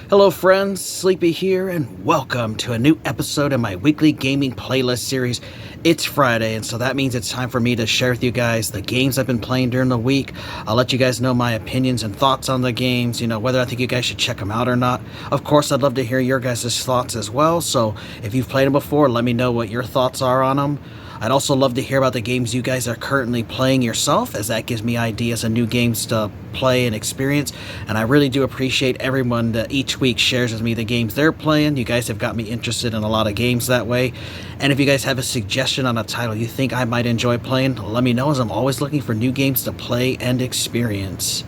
Hello friends, Sleepy here, and welcome to a new episode of my weekly gaming playlist series. It's Friday, and so that means it's time for me to share with you guys the games I've been playing during the week. I'll let you guys know my opinions and thoughts on the games, whether I think you guys should check them out or not. Of course, I'd love to hear your guys' thoughts as well, so if you've played them before, let me know what your thoughts are on them. I'd also love to hear about the games you guys are currently playing yourself, as that gives me ideas of new games to play and experience. And I really do appreciate everyone that each week shares with me the games they're playing. You guys have got me interested in a lot of games that way. And if you guys have a suggestion on a title you think I might enjoy playing, let me know, as I'm always looking for new games to play and experience.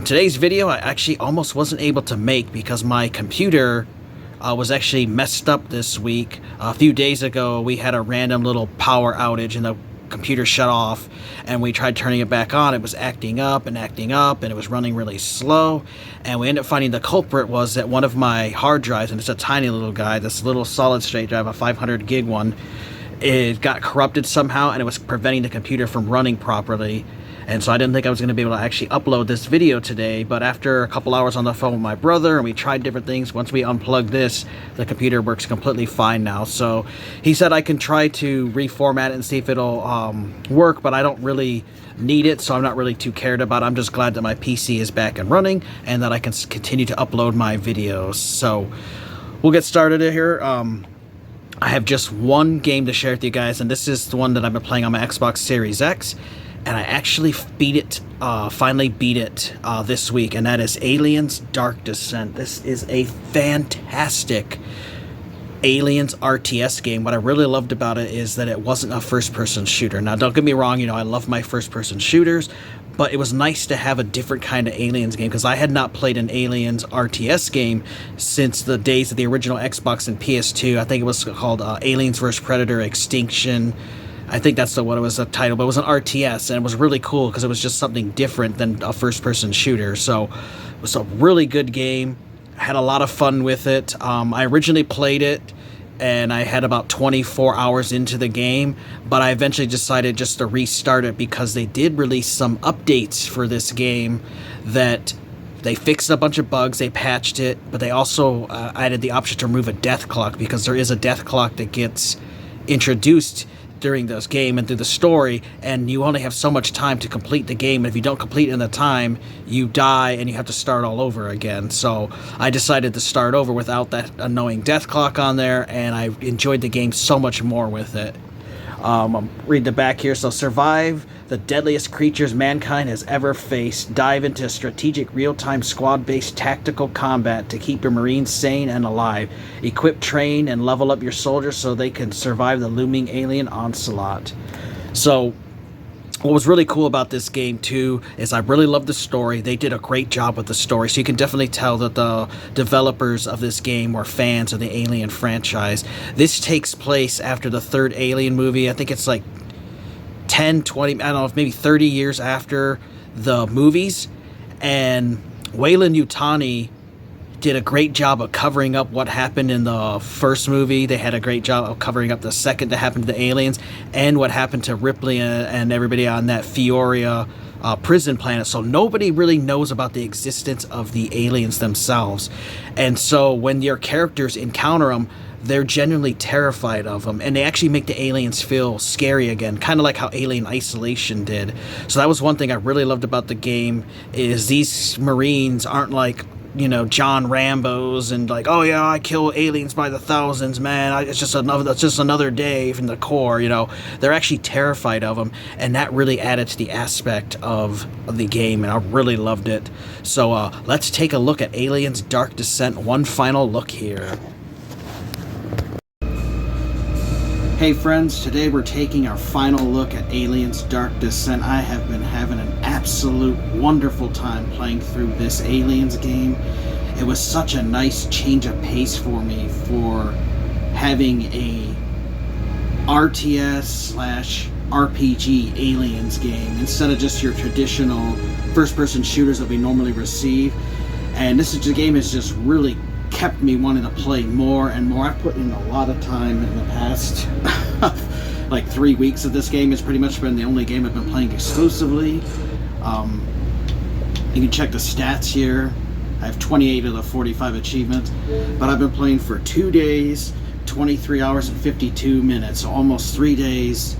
Today's video I actually almost wasn't able to make because my computer was actually messed up this week. A few days ago we had a random little power outage and the computer shut off, and we tried turning it back on. It was acting up and it was running really slow, and we ended up finding the culprit was that one of my hard drives, and it's a tiny little guy, this little solid state drive, a 500 gig one, it got corrupted somehow and it was preventing the computer from running properly. And so I didn't think I was going to be able to actually upload this video today, but after a couple hours on the phone with my brother and we tried different things, once we unplugged this, the computer works completely fine now. So he said I can try to reformat it and see if it'll work, but I don't really need it, so I'm not really too cared about it. I'm just glad that my PC is back and running and that I can continue to upload my videos. So we'll get started here. I have just one game to share with you guys, and this is the one that I've been playing on my Xbox Series X. And I actually finally beat it this week, and that is Aliens Dark Descent. This is a fantastic Aliens RTS game. What I really loved about it is that it wasn't a first-person shooter. Now, don't get me wrong, I love my first-person shooters, but it was nice to have a different kind of Aliens game, because I had not played an Aliens RTS game since the days of the original Xbox and PS2. I think it was called Aliens vs. Predator Extinction. I think that's what it was, the title, but it was an RTS, and it was really cool because it was just something different than a first-person shooter. So it was a really good game. I had a lot of fun with it. I originally played it, and I had about 24 hours into the game, but I eventually decided just to restart it because they did release some updates for this game that they fixed a bunch of bugs, they patched it, but they also added the option to remove a death clock, because there is a death clock that gets introduced during this game and through the story, and you only have so much time to complete the game, and if you don't complete in the time, you die and you have to start all over again. So I decided to start over without that annoying death clock on there, and I enjoyed the game so much more with it. I'll read the back here. So, survive the deadliest creatures mankind has ever faced. Dive into strategic real-time squad-based tactical combat to keep your Marines sane and alive. Equip, train, and level up your soldiers so they can survive the looming alien onslaught. So, what was really cool about this game, too, is I really love the story. They did a great job with the story, so you can definitely tell that the developers of this game were fans of the Alien franchise. This takes place after the third Alien movie. I think it's like 10, 20, I don't know, maybe 30 years after the movies. And Weyland-Yutani did a great job of covering up what happened in the first movie. They had a great job of covering up the second that happened to the aliens and what happened to Ripley and everybody on that Fioria prison planet. So nobody really knows about the existence of the aliens themselves. And so when your characters encounter them, they're genuinely terrified of them, and they actually make the aliens feel scary again, kind of like how Alien Isolation did. So that was one thing I really loved about the game, is these Marines aren't like, John Rambo's and like, oh yeah, I kill aliens by the thousands, man. It's just another day from the core. They're actually terrified of them, and that really added to the aspect of the game, and I really loved it. So let's take a look at Aliens Dark Descent. One final look here. Hey friends, today we're taking our final look at Aliens Dark Descent. I have been having an absolute wonderful time playing through this Aliens game. It was such a nice change of pace for me for having a RTS/RPG Aliens game instead of just your traditional first-person shooters that we normally receive. And this game has just really kept me wanting to play more and more. I've put in a lot of time in the past like 3 weeks of this game. It's pretty much been the only game I've been playing exclusively. You can check the stats here. I have 28 of the 45 achievements, but I've been playing for 2 days, 23 hours and 52 minutes, so almost 3 days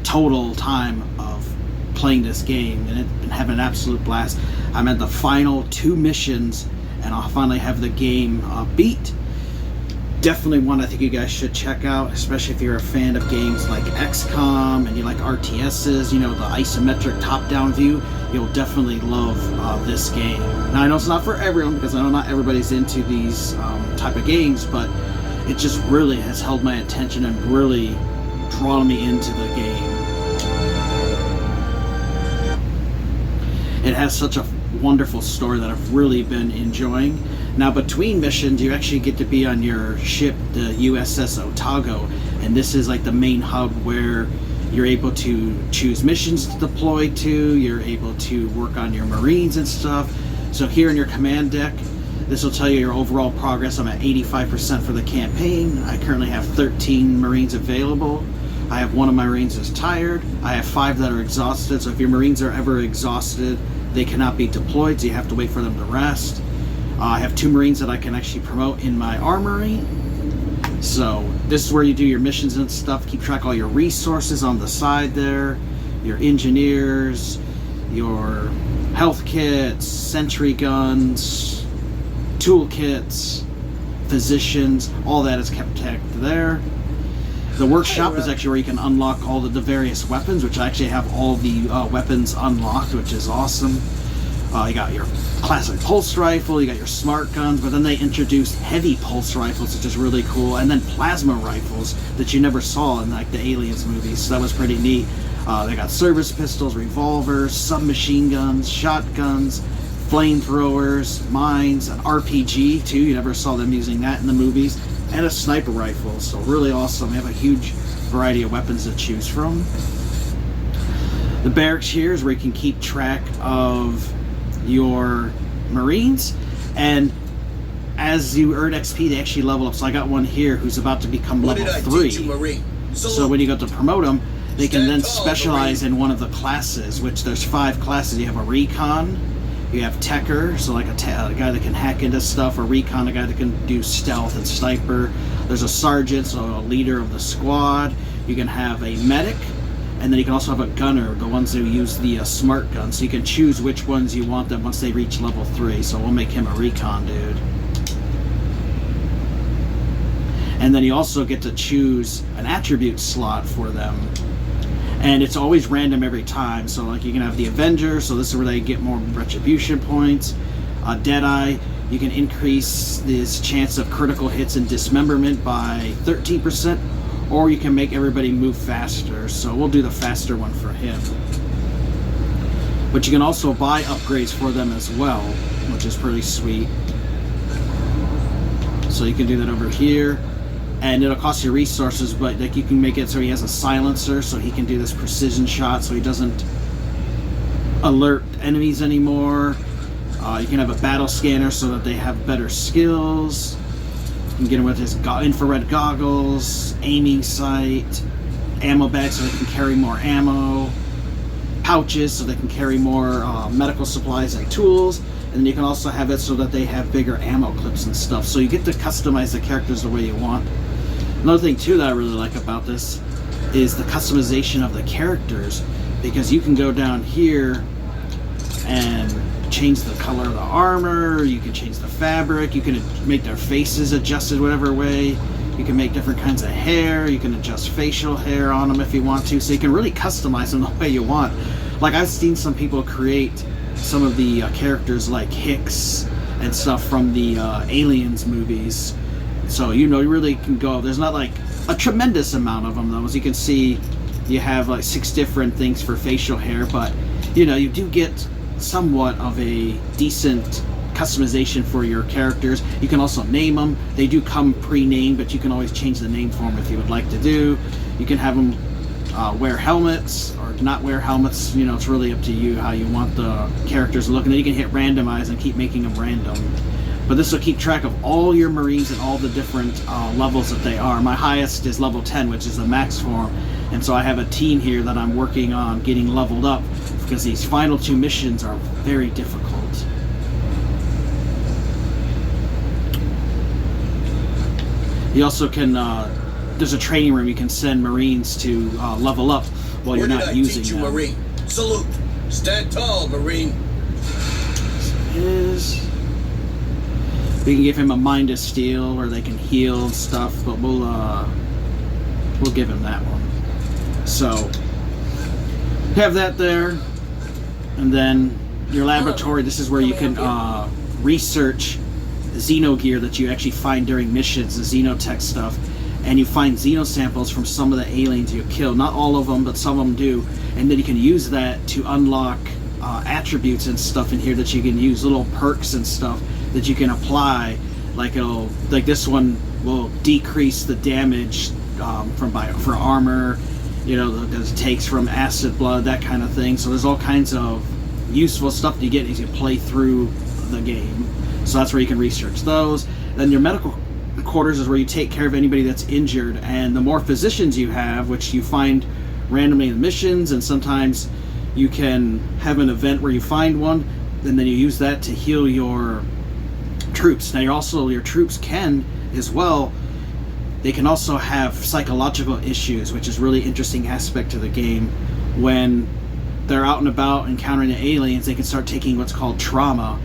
total time of playing this game, and it's been having an absolute blast. I'm at the final 2 missions, and I'll finally have the game beat. Definitely one I think you guys should check out, especially if you're a fan of games like XCOM and you like RTSs, you know, the isometric top-down view. You'll definitely love this game. Now, I know it's not for everyone, because I know not everybody's into these type of games, but it just really has held my attention and really drawn me into the game. It has such a wonderful story that I've really been enjoying. Now, between missions, you actually get to be on your ship, the USS Otago, and this is like the main hub where you're able to choose missions to deploy to, you're able to work on your Marines and stuff. So here in your command deck, this will tell you your overall progress. I'm at 85% for the campaign. I currently have 13 Marines available. I have one of my Marines is tired. I have 5 that are exhausted, so if your Marines are ever exhausted, they cannot be deployed, so you have to wait for them to rest. I have 2 Marines that I can actually promote in my armory. So this is where you do your missions and stuff. Keep track of all your resources on the side there, your engineers, your health kits, sentry guns, toolkits, physicians, all that is kept there. The workshop is actually where you can unlock all of the various weapons, which I actually have all the weapons unlocked, which is awesome. You got your classic pulse rifle, you got your smart guns, but then they introduced heavy pulse rifles, which is really cool, and then plasma rifles that you never saw in like the Aliens movies, so that was pretty neat. They got service pistols, revolvers, submachine guns, shotguns, flamethrowers, mines, an RPG too, you never saw them using that in the movies, and a sniper rifle, so really awesome. They have a huge variety of weapons to choose from. The barracks here is where you can keep track of your Marines, and as you earn XP, they actually level up. So I got one here who's about to become level 3. So when you go to promote them, they can then specialize in one of the classes, which there's 5 classes. You have a recon, you have techer, so like a guy that can hack into stuff, a recon, a guy that can do stealth and sniper. There's a sergeant, so a leader of the squad. You can have a medic, and then you can also have a gunner, the ones who use the smart gun. So you can choose which ones you want them once they reach level 3. So we'll make him a recon dude. And then you also get to choose an attribute slot for them. And it's always random every time. So like you can have the Avenger, so this is where they get more retribution points. Deadeye, you can increase this chance of critical hits and dismemberment by 13%. Or you can make everybody move faster, so we'll do the faster one for him. But you can also buy upgrades for them as well, which is pretty sweet. So you can do that over here, and it'll cost you resources, but like you can make it so he has a silencer, so he can do this precision shot, so he doesn't alert enemies anymore. You can have a battle scanner so that they have better skills. You can get him with his infrared goggles, aiming sight, ammo bags so they can carry more ammo, pouches so they can carry more medical supplies and tools, and then you can also have it so that they have bigger ammo clips and stuff. So you get to customize the characters the way you want. Another thing too that I really like about this is the customization of the characters, because you can go down here and change the color of the armor, you can change the fabric, you can make their faces adjusted whatever way, you can make different kinds of hair, you can adjust facial hair on them if you want to, so you can really customize them the way you want. Like I've seen some people create some of the characters like Hicks and stuff from the Aliens movies, so you know you really can go, there's not like a tremendous amount of them though. As you can see, you have like 6 different things for facial hair, but you know you do get somewhat of a decent customization for your characters. You can also name them. They do come pre-named, but you can always change the name for them if you would like to do. You can have them wear helmets or not wear helmets. You know, it's really up to you how you want the characters to look. And then you can hit randomize and keep making them random. But this will keep track of all your Marines and all the different levels that they are. My highest is level 10, which is the max form. And so I have a team here that I'm working on getting leveled up, because these final 2 missions are very difficult. You also can, there's a training room you can send Marines to level up while you're not using them. Marine? Salute. Stand tall, Marine. We can give him a Mind of Steel, or they can heal and stuff, but we'll give him that one. So, have that there, and then your laboratory, this is where you can research xenogear that you actually find during missions, the xenotech stuff, and you find xeno samples from some of the aliens you kill. Not all of them, but some of them do, and then you can use that to unlock attributes and stuff in here that you can use, little perks and stuff that you can apply. Like this one will decrease the damage for armor, you know, that it takes from acid blood, that kind of thing. So there's all kinds of useful stuff that you get as you play through the game. So that's where you can research those. Then your medical quarters is where you take care of anybody that's injured, and the more physicians you have, which you find randomly in missions, and sometimes you can have an event where you find one, and then you use that to heal your troops. Now your troops can as well, they can also have psychological issues, which is really interesting aspect to the game. When they're out and about encountering the aliens, they can start taking what's called trauma,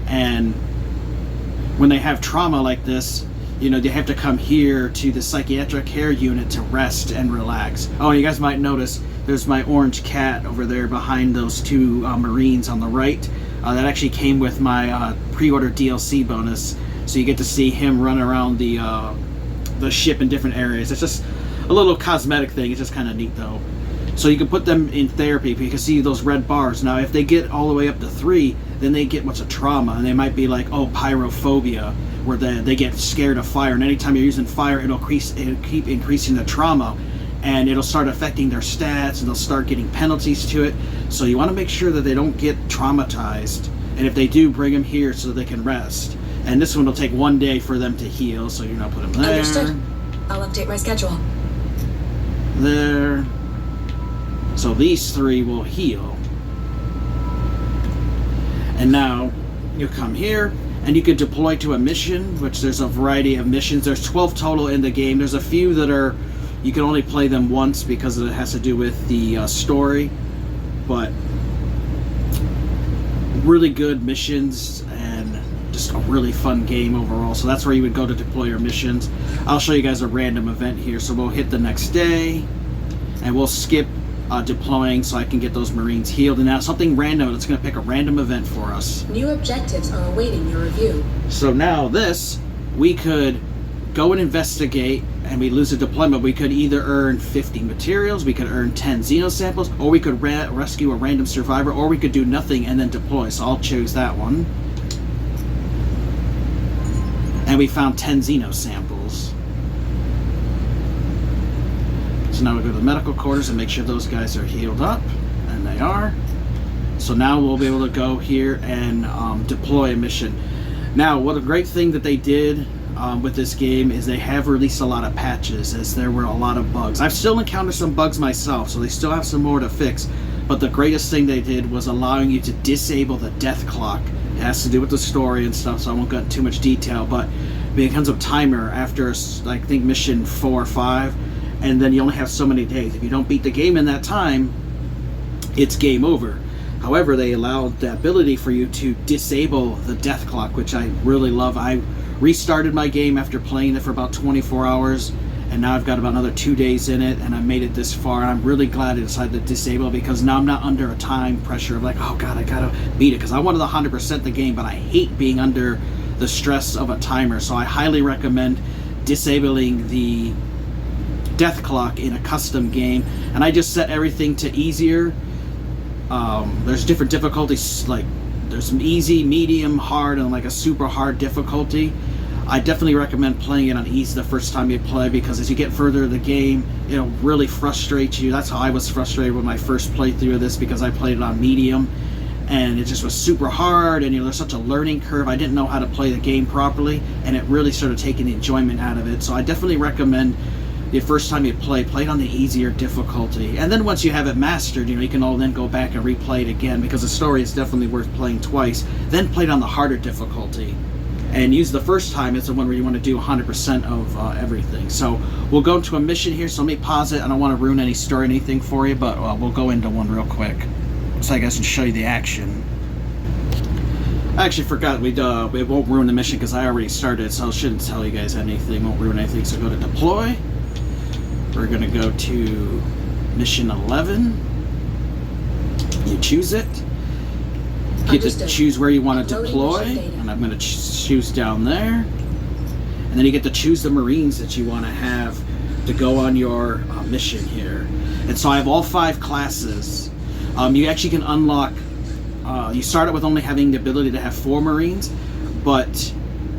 and when they have trauma like this, you know, they have to come here to the psychiatric care unit to rest and relax. Oh, you guys might notice there's my orange cat over there behind those two Marines on the right. That actually came with my pre-order DLC bonus, so you get to see him run around the ship in different areas. It's just a little cosmetic thing. It's just kind of neat though. So you can put them in therapy. You can see those red bars. Now if they get all the way up to 3, then they get what's a trauma, and they might be like, oh, pyrophobia, where they get scared of fire, and anytime you're using fire, it'll keep increasing the trauma, and it'll start affecting their stats, and they'll start getting penalties to it. So you want to make sure that they don't get traumatized, and if they do, bring them here so they can rest. And this one will take 1 day for them to heal, so you're not putting them there. Understood. I'll update my schedule. There. So these 3 will heal. And now you come here, and you can deploy to a mission, which there's a variety of missions. There's 12 total in the game. There's a few that are, you can only play them once because it has to do with the story, but really good missions and just a really fun game overall. So that's where you would go to deploy your missions. I'll show you guys a random event here. So we'll hit the next day, and we'll skip deploying so I can get those Marines healed. And now something random, it's going to pick a random event for us. New objectives are awaiting your review. So now this, we could go and investigate, and we lose a deployment. We could either earn 50 materials, we could earn 10 xeno samples, or we could rescue a random survivor, or we could do nothing and then deploy. So I'll choose that one. And we found 10 xeno samples. So now we go to the medical quarters and make sure those guys are healed up, and they are. So now we'll be able to go here and deploy a mission. Now, what a great thing that they did with this game is they have released a lot of patches, as there were a lot of bugs. I've still encountered some bugs myself, so they still have some more to fix. But the greatest thing they did was allowing you to disable the death clock. It has to do with the story and stuff, so I won't go into too much detail, but it becomes a timer after, I think, mission 4 or 5. And then you only have so many days. If you don't beat the game in that time, it's game over. However, they allowed the ability for you to disable the death clock, which I really love. I restarted my game after playing it for about 24 hours, and now I've got about another 2 days in it, and I made it this far, and I'm really glad I decided to disable it, because now I'm not under a time pressure of like, oh god, I gotta beat it, because I wanted to 100% the game, but I hate being under the stress of a timer. So I highly recommend disabling the death clock in a custom game, and I just set everything to easier. There's different difficulties, like there's some easy, medium, hard, and like a super hard difficulty. I definitely recommend playing it on easy the first time you play, because as you get further in the game, it'll really frustrate you. That's how I was frustrated with my first playthrough of this, because I played it on medium and it just was super hard, and there's such a learning curve. I didn't know how to play the game properly, and it really started taking the enjoyment out of it. So I definitely recommend the first time you play it on the easier difficulty, and then once you have it mastered, you can all then go back and replay it again, because the story is definitely worth playing twice. Then play it on the harder difficulty, and use the first time is the one where you want to do 100% of everything. So we'll go into a mission here, so let me pause it. I don't want to ruin any story or anything for you, but we'll go into one real quick so I guess and show you the action. I actually forgot it won't ruin the mission because I already started, so I shouldn't tell you guys anything. Won't ruin anything. So go to deploy. We're gonna go to mission 11. You choose it. You get to choose where you want to deploy, and I'm gonna choose down there. And then you get to choose the Marines that you want to have to go on your mission here. And so I have all 5 classes. You actually can unlock. You start out with only having the ability to have 4 Marines, but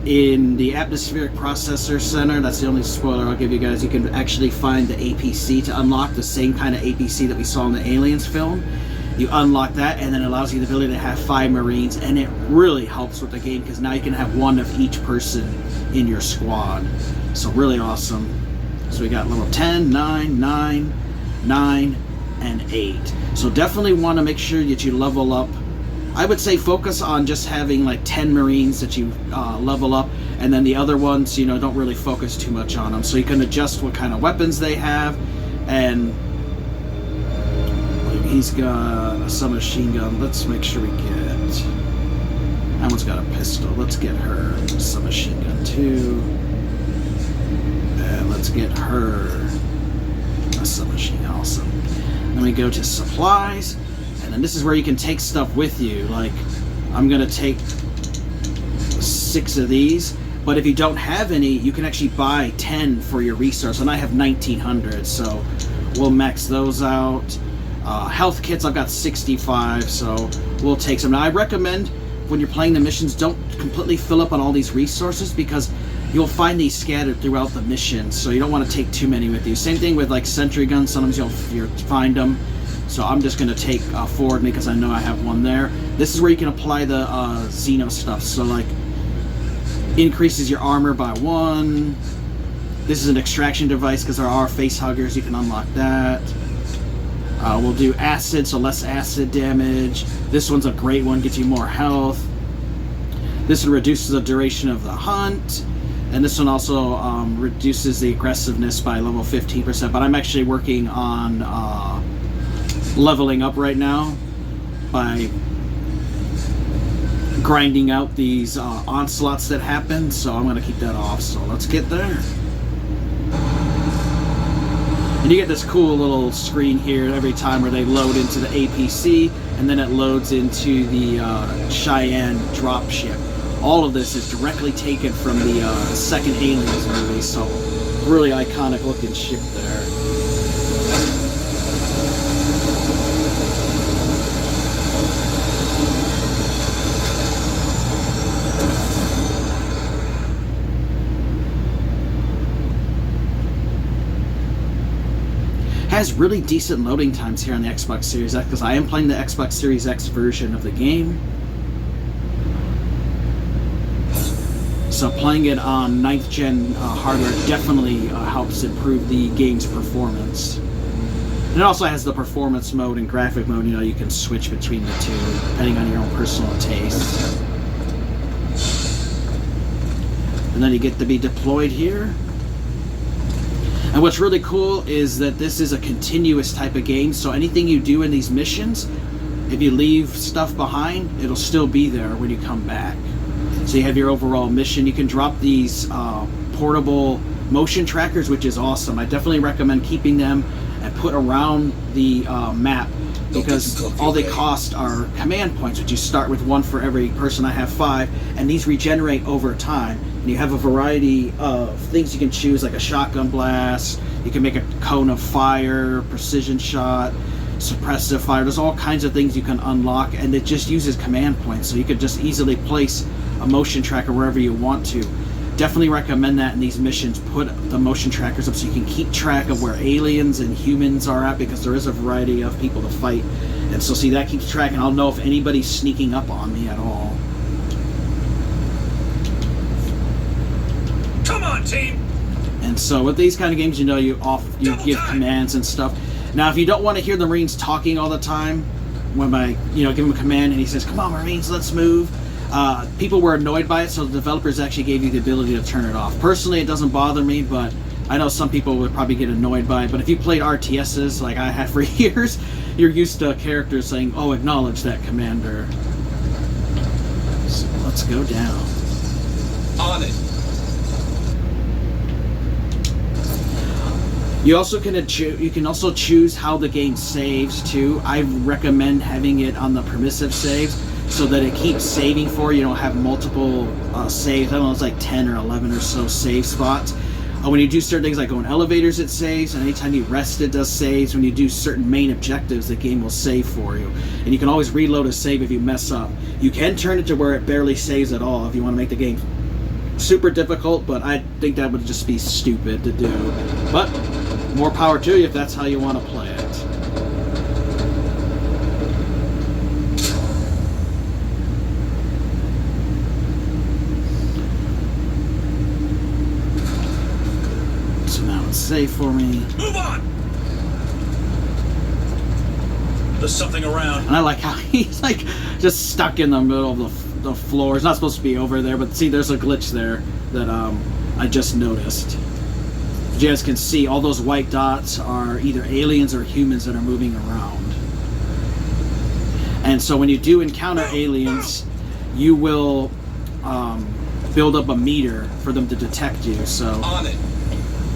in the Atmospheric Processor Center, that's the only spoiler I'll give you guys, you can actually find the APC to unlock, the same kind of APC that we saw in the Aliens film. You unlock that, and then it allows you the ability to have 5 Marines, and it really helps with the game because now you can have 1 of each person in your squad. So really awesome. So we got level 10, 9, 9, 9, and 8. So definitely want to make sure that you level up. I would say focus on just having like 10 Marines that you level up, and then the other ones, you know, don't really focus too much on them. So you can adjust what kind of weapons they have, and he's got a submachine gun. Let's make sure we get... That one's got a pistol. Let's get her a submachine gun too. And let's get her a submachine. Awesome. Then we go to supplies. And then this is where you can take stuff with you. Like, I'm going to take 6 of these. But if you don't have any, you can actually buy 10 for your resource. And I have 1,900, so we'll max those out. Health kits, I've got 65, so we'll take some. Now, I recommend when you're playing the missions, don't completely fill up on all these resources because you'll find these scattered throughout the mission. So you don't want to take too many with you. Same thing with like sentry guns. Sometimes you'll find them. So I'm just going to take 4 with me because I know I have 1 there. This is where you can apply the Xeno stuff. So like, increases your armor by 1. This is an extraction device because there are face huggers. You can unlock that. We'll do acid, so less acid damage. This one's a great one, gets you more health. This one reduces the duration of the hunt. And this one also reduces the aggressiveness by level 15%. But I'm actually working on leveling up right now by grinding out these onslaughts that happen. So I'm going to keep that off. So let's get there. And you get this cool little screen here every time where they load into the APC, and then it loads into the Cheyenne dropship. All of this is directly taken from the second Aliens movie, so really iconic looking ship there. Has really decent loading times here on the Xbox Series X because I am playing the Xbox Series X version of the game. So playing it on 9th gen hardware definitely helps improve the game's performance. And it also has the performance mode and graphic mode. You know, you can switch between the two depending on your own personal taste. And then you get to be deployed here. And what's really cool is that this is a continuous type of game, so anything you do in these missions, if you leave stuff behind, it'll still be there when you come back. So you have your overall mission. You can drop these portable motion trackers, which is awesome. I definitely recommend keeping them and put around the map because all they cost are command points, which you start with 1 for every person. I have 5, and these regenerate over time. And you have a variety of things you can choose, like a shotgun blast, you can make a cone of fire, precision shot, suppressive fire. There's all kinds of things you can unlock, and it just uses command points, so you could just easily place a motion tracker wherever you want to. Definitely recommend that in these missions. Put the motion trackers up so you can keep track of where aliens and humans are at, because there is a variety of people to fight. And so see, that keeps track, and I'll know if anybody's sneaking up on me at all. Come on, team! And so with these kind of games, you know, you give commands and stuff. Now, if you don't want to hear the Marines talking all the time, when I, give him a command and he says, "Come on, Marines, let's move," People were annoyed by it, so the developers actually gave you the ability to turn it off. Personally, it doesn't bother me, but I know some people would probably get annoyed by it. But if you played RTSs like I have for years, you're used to characters saying, "Oh, acknowledge that, Commander." So let's go down. On it. You also can also choose how the game saves too. I recommend having it on the permissive saves so that it keeps saving for you. You don't have multiple saves. I don't know, it's like 10 or 11 or so save spots. When you do certain things like go in elevators, it saves, and anytime you rest, it does saves. When you do certain main objectives, the game will save for you. And you can always reload a save if you mess up. You can turn it to where it barely saves at all if you want to make the game super difficult, but I think that would just be stupid to do. But more power to you if that's how you want to play it. So now it's safe for me. Move on! There's something around. And I like how he's like just stuck in the middle of the floor. It's not supposed to be over there, but see, there's a glitch there that I just noticed. As you guys can see, all those white dots are either aliens or humans that are moving around. And so when you do encounter aliens, you will build up a meter for them to detect you. So On it.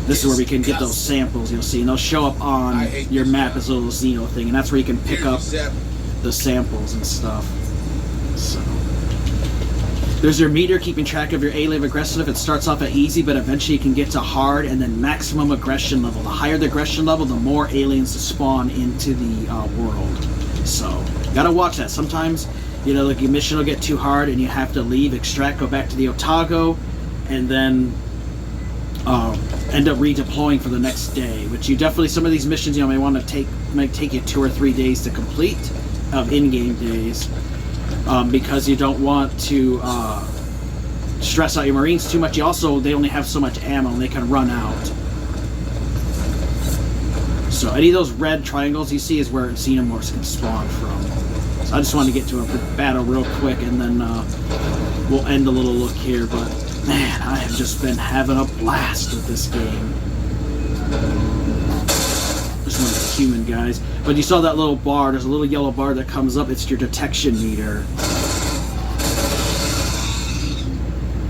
this is where we can get those samples, you'll see. And they'll show up on your map as a little Xeno thing. And that's where you can pick up the samples and stuff. So there's your meter keeping track of your alien aggressive. It starts off at easy, but eventually you can get to hard and then maximum aggression level. The higher the aggression level, the more aliens to spawn into the world. So you gotta watch that. Sometimes, you know, like your mission will get too hard and you have to leave, extract, go back to the Otago, and then end up redeploying for the next day. Which you definitely, some of these missions, you know, may take you 2 or 3 days to complete of in-game days. Because you don't want to stress out your Marines too much. They only have so much ammo and they can run out. So any of those red triangles you see is where Xenomorphs can spawn from. So I just wanted to get to a battle real quick and then we'll end a little look here. But man, I have just been having a blast with this game. Just one of the human guys. But you saw that little bar, there's a little yellow bar that comes up, it's your detection meter.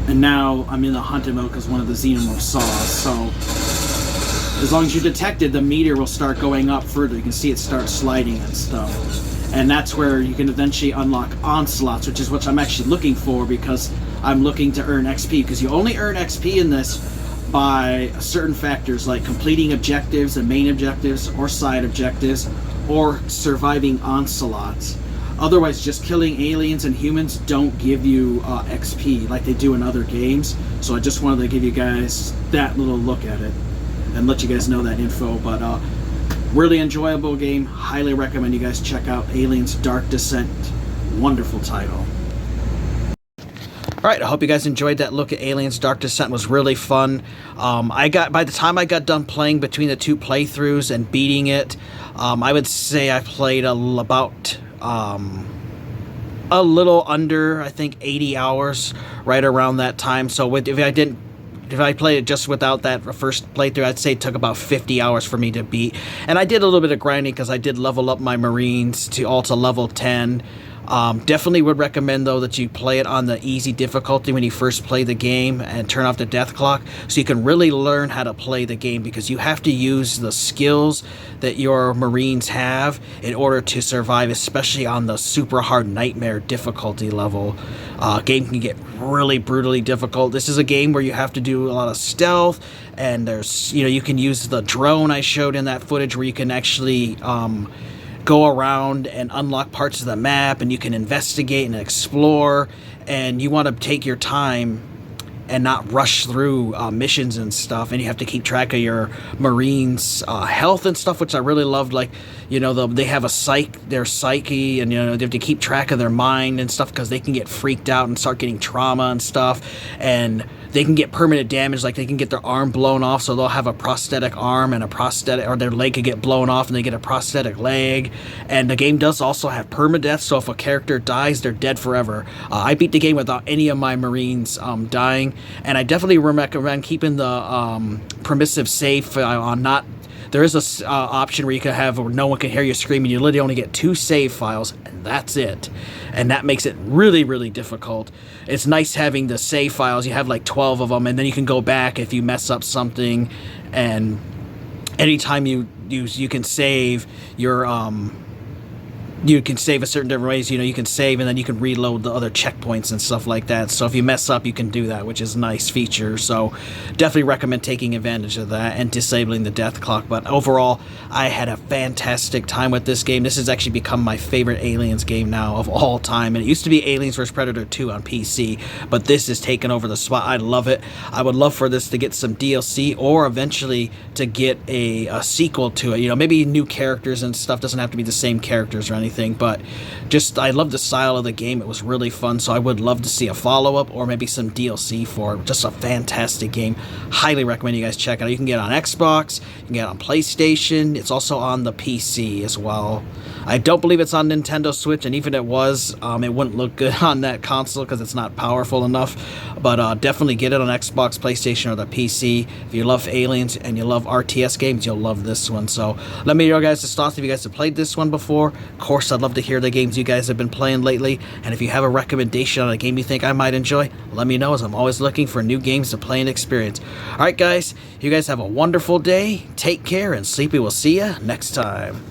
And now I'm in the hunted mode because one of the Xenomorphs saw us, so as long as you're detected, the meter will start going up further. You can see it start sliding and stuff. And that's where you can eventually unlock onslaughts, which is what I'm actually looking for because I'm looking to earn XP, because you only earn XP in this by certain factors like completing objectives and main objectives or side objectives or surviving onslaughts. Otherwise, just killing aliens and humans don't give you XP like they do in other games. So I just wanted to give you guys that little look at it and let you guys know that info. But really enjoyable game. Highly recommend you guys check out Aliens Dark Descent. Wonderful title. Alright, I hope you guys enjoyed that look at Aliens Dark Descent. It was really fun. By the time I got done playing between the 2 playthroughs and beating it, I would say I played about a little under, I think, 80 hours, right around that time. So if I played it just without that first playthrough, I'd say it took about 50 hours for me to beat. And I did a little bit of grinding because I did level up my Marines to level 10. Definitely would recommend, though, that you play it on the easy difficulty when you first play the game and turn off the death clock so you can really learn how to play the game, because you have to use the skills that your Marines have in order to survive, especially on the super hard nightmare difficulty level. Game can get really brutally difficult. This is a game where you have to do a lot of stealth, and there's, you can use the drone I showed in that footage where you can actually go around and unlock parts of the map, and you can investigate and explore, and you want to take your time and not rush through missions and stuff, and you have to keep track of your Marines' health and stuff, which I really loved. Like, they have their psyche, and they have to keep track of their mind and stuff because they can get freaked out and start getting trauma and stuff. And they can get permanent damage, like they can get their arm blown off, so they'll have a prosthetic arm and a prosthetic, or their leg could get blown off and they get a prosthetic leg. And the game does also have permadeath, so if a character dies, they're dead forever. I beat the game without any of my Marines dying, and I definitely recommend keeping the permissive save on not. There is a option where you can have where no one can hear you screaming. You literally only get 2 save files, and that's it. And that makes it really, really difficult. It's nice having the save files. You have like 12 of them, and then you can go back if you mess up something. And anytime you can save your you can save a certain different ways. You can save and then you can reload the other checkpoints and stuff like that. So if you mess up, you can do that, which is a nice feature. So definitely recommend taking advantage of that and disabling the death clock. But overall, I had a fantastic time with this game. This has actually become my favorite Aliens game now of all time. And it used to be Aliens vs. Predator 2 on PC, but this has taken over the spot. I love it. I would love for this to get some DLC or eventually to get a sequel to it. Maybe new characters and stuff. Doesn't have to be the same characters or anything. But just I love the style of the game. It was really fun, so I would love to see a follow-up or maybe some DLC for it. Just a fantastic game. Highly recommend you guys check it out. You can get it on Xbox, you can get it on PlayStation. It's also on the PC as well. I don't believe it's on Nintendo Switch, and even if it was, it wouldn't look good on that console because it's not powerful enough. But definitely get it on Xbox, PlayStation, or the PC. If you love Aliens and you love RTS games, you'll love this one. So let me know your guys' thoughts if you guys have played this one before. Of course, I'd love to hear the games you guys have been playing lately. And if you have a recommendation on a game you think I might enjoy, let me know, as I'm always looking for new games to play and experience. Alright guys, you guys have a wonderful day. Take care, and Sleepy will see ya next time.